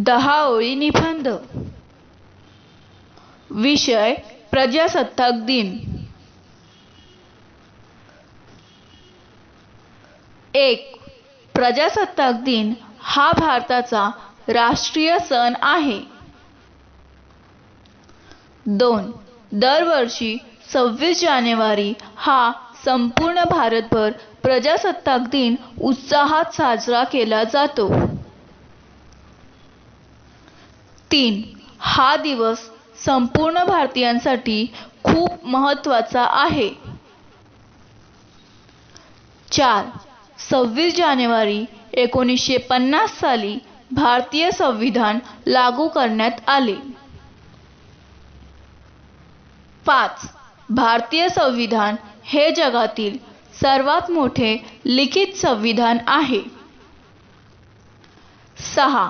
10 ओळी निबंध. विषय प्रजासत्ताक दिन. 1. प्रजासत्ताक दिन हा भारताचा राष्ट्रीय सण आहे. 2. दरवर्षी 26 जानेवारी हा संपूर्ण भारतभर प्रजासत्ताक दिन उत्साहात साजरा केला जातो. 3. हा दिवस संपूर्ण भारतीयांसाठी खूप महत्त्वाचा आहे. 4. 26 जानेवारी 1950 साली भारतीय संविधान लागू करण्यात आले. 5. भारतीय संविधान हे जगातील सर्वात मोठे लिखित संविधान आहे. 6.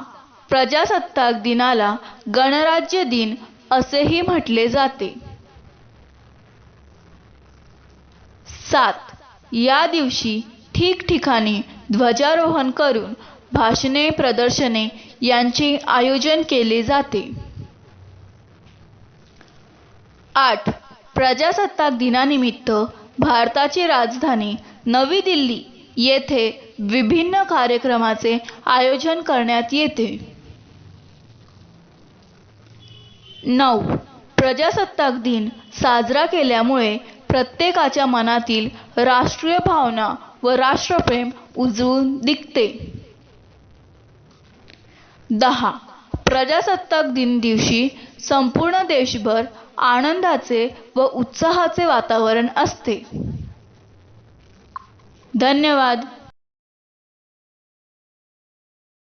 प्रजासत्ताक दिनाला गणराज्य दिन असेही म्हटले जाते. 7. या दिवशी ठिकठिकाणी ध्वजारोहण करून भाषणे, प्रदर्शने यांचे आयोजन केले जाते. 8. प्रजासत्ताक दिनानिमित्त भारताची राजधानी नवी दिल्ली येथे विभिन्न कार्यक्रमाचे आयोजन करण्यात येते. 9. प्रजासत्ताक दिन साजरा केल्यामुळे प्रत्येकाच्या मनातील राष्ट्रीय भावना व राष्ट्रप्रेम उजळून दिसते. 10. प्रजासत्ताक दिन दिवशी संपूर्ण देशभर आनंदाचे व उत्साहाचे वातावरण असते. धन्यवाद.